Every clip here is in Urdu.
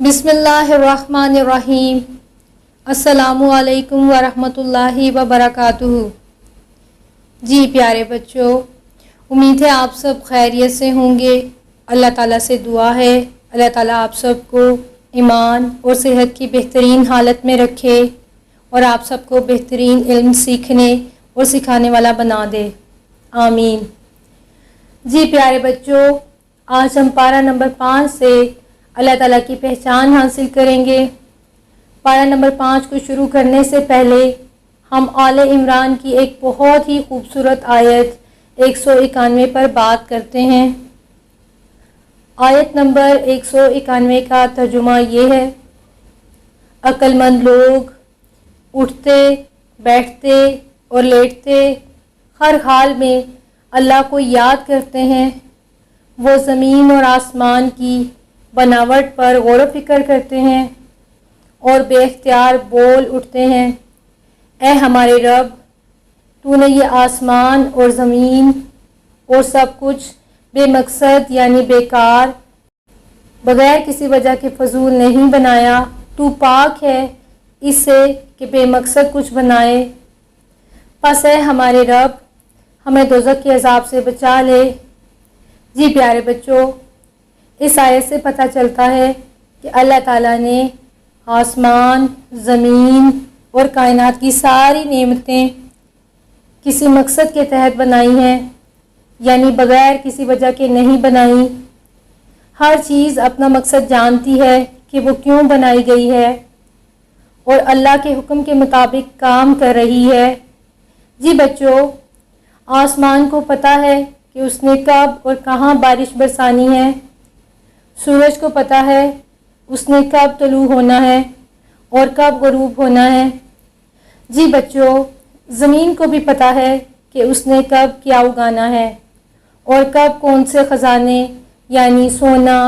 بسم اللہ الرحمن الرحیم۔ السلام علیکم ورحمۃ وبرکاتہ۔ جی پیارے بچوں، امید ہے آپ سب خیریت سے ہوں گے۔ اللہ تعالیٰ سے دعا ہے اللہ تعالیٰ آپ سب کو ایمان اور صحت کی بہترین حالت میں رکھے اور آپ سب کو بہترین علم سیکھنے اور سکھانے والا بنا دے، آمین۔ جی پیارے بچوں، آج ہم پارہ نمبر 5 سے اللہ تعالیٰ کی پہچان حاصل کریں گے۔ پارہ نمبر 5 کو شروع کرنے سے پہلے ہم آل عمران کی ایک بہت ہی خوبصورت آیت 191 پر بات کرتے ہیں۔ آیت نمبر 191 کا ترجمہ یہ ہے: عقل مند لوگ اٹھتے، بیٹھتے اور لیٹتے ہر حال میں اللہ کو یاد کرتے ہیں۔ وہ زمین اور آسمان کی بناوٹ پر غور و فکر کرتے ہیں اور بے اختیار بول اٹھتے ہیں: اے ہمارے رب، تو نے یہ آسمان اور زمین اور سب کچھ بے مقصد یعنی بیکار، بغیر کسی وجہ کے فضول نہیں بنایا۔ تو پاک ہے اس سے کہ بے مقصد کچھ بنائے۔ پس اے ہمارے رب، ہمیں دوزخ کے عذاب سے بچا لے۔ جی پیارے بچوں، اس آیت سے پتہ چلتا ہے کہ اللہ تعالیٰ نے آسمان، زمین اور کائنات کی ساری نعمتیں کسی مقصد کے تحت بنائی ہیں، یعنی بغیر کسی وجہ کے نہیں بنائی۔ ہر چیز اپنا مقصد جانتی ہے کہ وہ کیوں بنائی گئی ہے اور اللہ کے حکم کے مطابق کام کر رہی ہے۔ جی بچوں، آسمان کو پتہ ہے کہ اس نے کب اور کہاں بارش برسانی ہے۔ سورج کو پتہ ہے اس نے کب طلوع ہونا ہے اور کب غروب ہونا ہے۔ جی بچوں، زمین کو بھی پتہ ہے کہ اس نے کب کیا اگانا ہے اور کب کون سے خزانے یعنی سونا،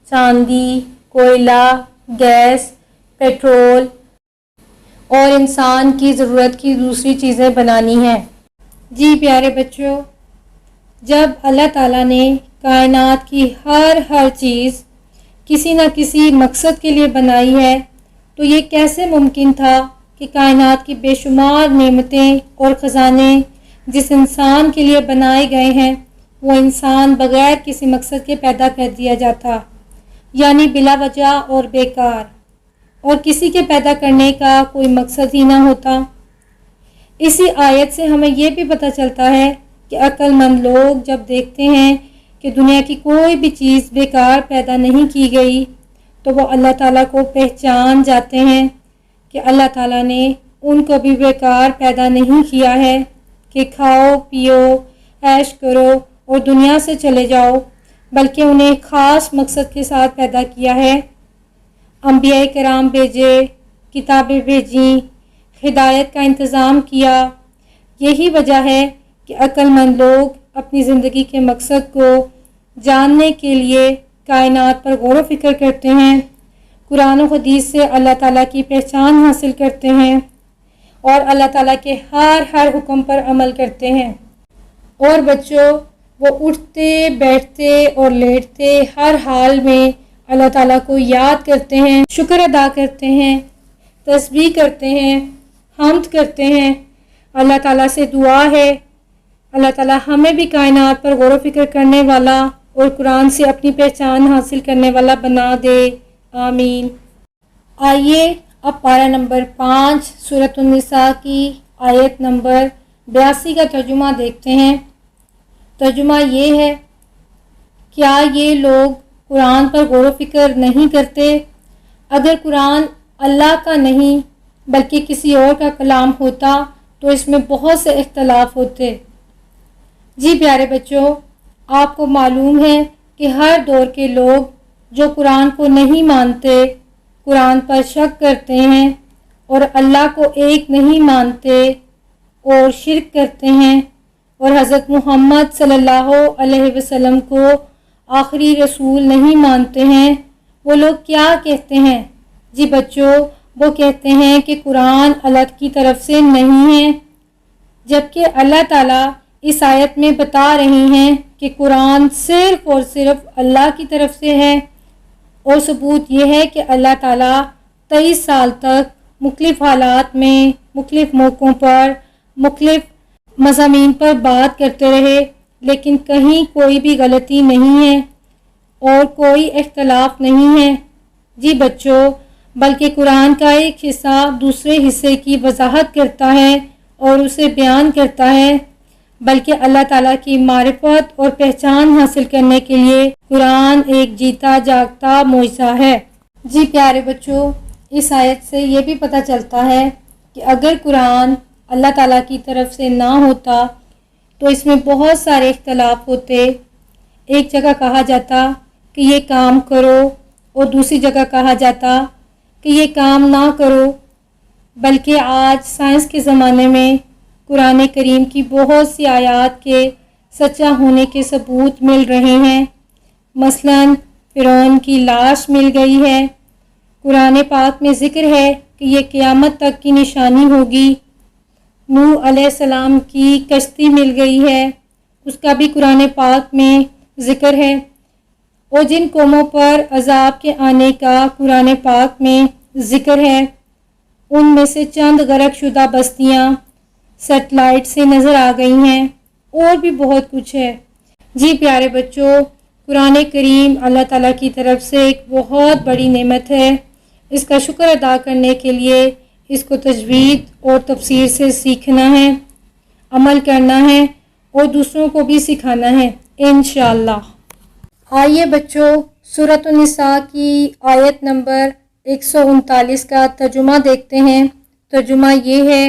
چاندی، کوئلہ، گیس، پیٹرول اور انسان کی ضرورت کی دوسری چیزیں بنانی ہیں۔ جی پیارے بچوں، جب اللہ تعالیٰ نے کائنات کی ہر چیز کسی نہ کسی مقصد کے لیے بنائی ہے تو یہ کیسے ممکن تھا کہ کائنات کی بے شمار نعمتیں اور خزانے جس انسان کے لیے بنائے گئے ہیں وہ انسان بغیر کسی مقصد کے پیدا کر دیا جاتا، یعنی بلا وجہ اور بیکار، اور کسی کے پیدا کرنے کا کوئی مقصد ہی نہ ہوتا۔ اسی آیت سے ہمیں یہ بھی پتہ چلتا ہے کہ عقل مند لوگ جب دیکھتے ہیں کہ دنیا کی کوئی بھی چیز بیکار پیدا نہیں کی گئی تو وہ اللہ تعالیٰ کو پہچان جاتے ہیں کہ اللہ تعالیٰ نے ان کو بھی بیکار پیدا نہیں کیا ہے کہ کھاؤ پیو عیش کرو اور دنیا سے چلے جاؤ، بلکہ انہیں خاص مقصد کے ساتھ پیدا کیا ہے۔ انبیاء کرام بھیجے، کتابیں بھیجیں، ہدایت کا انتظام کیا۔ یہی وجہ ہے کہ عقل مند لوگ اپنی زندگی کے مقصد کو جاننے کے لیے کائنات پر غور و فکر کرتے ہیں، قرآن و حدیث سے اللہ تعالیٰ کی پہچان حاصل کرتے ہیں اور اللہ تعالیٰ کے ہر حکم پر عمل کرتے ہیں۔ اور بچوں، وہ اٹھتے، بیٹھتے اور لیٹتے ہر حال میں اللہ تعالیٰ کو یاد کرتے ہیں، شکر ادا کرتے ہیں، تسبیح کرتے ہیں، حمد کرتے ہیں۔ اللہ تعالیٰ سے دعا ہے اللہ تعالیٰ ہمیں بھی کائنات پر غور و فکر کرنے والا اور قرآن سے اپنی پہچان حاصل کرنے والا بنا دے، آمین۔ آئیے اب پارہ نمبر 5 سورۃ النساء کی آیت نمبر 82 کا ترجمہ دیکھتے ہیں۔ ترجمہ یہ ہے: کیا یہ لوگ قرآن پر غور و فکر نہیں کرتے؟ اگر قرآن اللہ کا نہیں بلکہ کسی اور کا کلام ہوتا تو اس میں بہت سے اختلاف ہوتے۔ جی پیارے بچوں، آپ کو معلوم ہے کہ ہر دور کے لوگ جو قرآن کو نہیں مانتے، قرآن پر شک کرتے ہیں اور اللہ کو ایک نہیں مانتے اور شرک کرتے ہیں اور حضرت محمد صلی اللہ علیہ وسلم کو آخری رسول نہیں مانتے ہیں، وہ لوگ کیا کہتے ہیں؟ جی بچوں، وہ کہتے ہیں کہ قرآن اللہ کی طرف سے نہیں ہے، جبکہ اللہ تعالیٰ اس آیت میں بتا رہی ہیں کہ قرآن صرف اور صرف اللہ کی طرف سے ہے اور ثبوت یہ ہے کہ اللہ تعالیٰ 23 سال تک مختلف حالات میں مختلف موقعوں پر مختلف مضامین پر بات کرتے رہے، لیکن کہیں کوئی بھی غلطی نہیں ہے اور کوئی اختلاف نہیں ہے۔ جی بچوں، بلکہ قرآن کا ایک حصہ دوسرے حصے کی وضاحت کرتا ہے اور اسے بیان کرتا ہے، بلکہ اللہ تعالیٰ کی معرفت اور پہچان حاصل کرنے کے لیے قرآن ایک جیتا جاگتا معجزہ ہے۔ جی پیارے بچوں، اس آیت سے یہ بھی پتہ چلتا ہے کہ اگر قرآن اللہ تعالیٰ کی طرف سے نہ ہوتا تو اس میں بہت سارے اختلاف ہوتے۔ ایک جگہ کہا جاتا کہ یہ کام کرو اور دوسری جگہ کہا جاتا کہ یہ کام نہ کرو، بلکہ آج سائنس کے زمانے میں قرآن کریم کی بہت سی آیات کے سچا ہونے کے ثبوت مل رہے ہیں۔ مثلاً فرعون کی لاش مل گئی ہے، قرآن پاک میں ذکر ہے کہ یہ قیامت تک کی نشانی ہوگی۔ نوح علیہ السلام کی کشتی مل گئی ہے، اس کا بھی قرآن پاک میں ذکر ہے۔ اور جن قوموں پر عذاب کے آنے کا قرآن پاک میں ذکر ہے، ان میں سے چند غرق شدہ بستیاں سیٹلائٹ سے نظر آ گئی ہیں، اور بھی بہت کچھ ہے۔ جی پیارے بچوں، قرآن کریم اللہ تعالیٰ کی طرف سے ایک بہت بڑی نعمت ہے۔ اس کا شکر ادا کرنے کے لیے اس کو تجوید اور تفسیر سے سیکھنا ہے، عمل کرنا ہے اور دوسروں کو بھی سکھانا ہے انشاءاللہ۔ آئیے بچوں، سورۃ النساء کی آیت نمبر 139 کا ترجمہ دیکھتے ہیں۔ ترجمہ یہ ہے،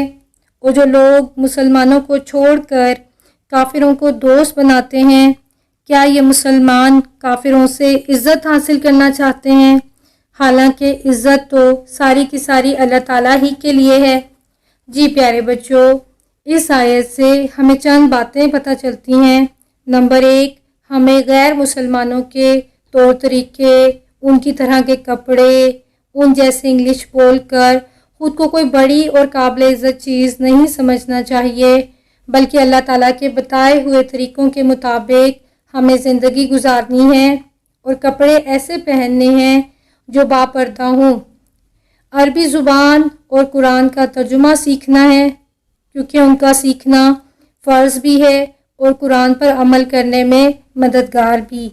اور جو لوگ مسلمانوں کو چھوڑ کر کافروں کو دوست بناتے ہیں، کیا یہ مسلمان کافروں سے عزت حاصل کرنا چاہتے ہیں؟ حالانکہ عزت تو ساری کی ساری اللہ تعالیٰ ہی کے لیے ہے۔ جی پیارے بچوں، اس آیت سے ہمیں چند باتیں پتہ چلتی ہیں۔ نمبر 1، ہمیں غیر مسلمانوں کے طور طریقے، ان کی طرح کے کپڑے، ان جیسے انگلش بول کر خود کو کوئی بڑی اور قابل عزت چیز نہیں سمجھنا چاہیے، بلکہ اللہ تعالیٰ کے بتائے ہوئے طریقوں کے مطابق ہمیں زندگی گزارنی ہے اور کپڑے ایسے پہننے ہیں جو باپردہ ہوں۔ عربی زبان اور قرآن کا ترجمہ سیکھنا ہے، کیونکہ ان کا سیکھنا فرض بھی ہے اور قرآن پر عمل کرنے میں مددگار بھی۔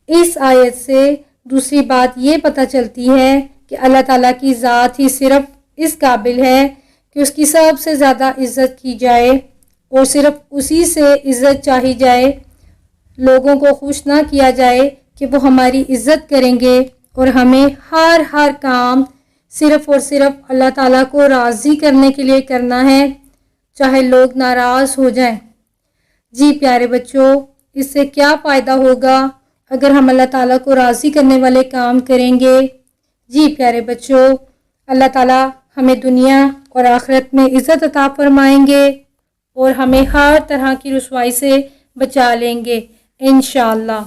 اس آیت سے دوسری بات یہ پتہ چلتی ہے کہ اللہ تعالیٰ کی ذات ہی صرف اس قابل ہے کہ اس کی سب سے زیادہ عزت کی جائے اور صرف اسی سے عزت چاہی جائے۔ لوگوں کو خوش نہ کیا جائے کہ وہ ہماری عزت کریں گے، اور ہمیں ہر کام صرف اور صرف اللہ تعالیٰ کو راضی کرنے کے لیے کرنا ہے، چاہے لوگ ناراض ہو جائیں۔ جی پیارے بچوں، اس سے کیا فائدہ ہوگا اگر ہم اللہ تعالیٰ کو راضی کرنے والے کام کریں گے؟ جی پیارے بچوں، اللہ تعالیٰ ہمیں دنیا اور آخرت میں عزت عطا فرمائیں گے اور ہمیں ہر طرح کی رسوائی سے بچا لیں گے انشاءاللہ۔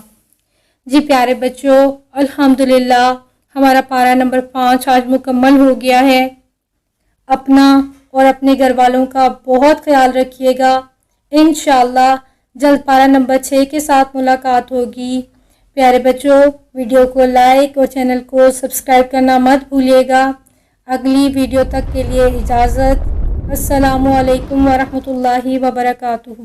جی پیارے بچوں، الحمدللہ ہمارا پارہ نمبر 5 آج مکمل ہو گیا ہے۔ اپنا اور اپنے گھر والوں کا بہت خیال رکھیے گا۔ انشاءاللہ جلد پارہ نمبر 6 کے ساتھ ملاقات ہوگی۔ پیارے بچوں، ویڈیو کو لائک اور چینل کو سبسکرائب کرنا مت بھولیے گا۔ اگلی ویڈیو تک کے لیے اجازت۔ السلام علیکم ورحمۃ اللہ وبرکاتہ۔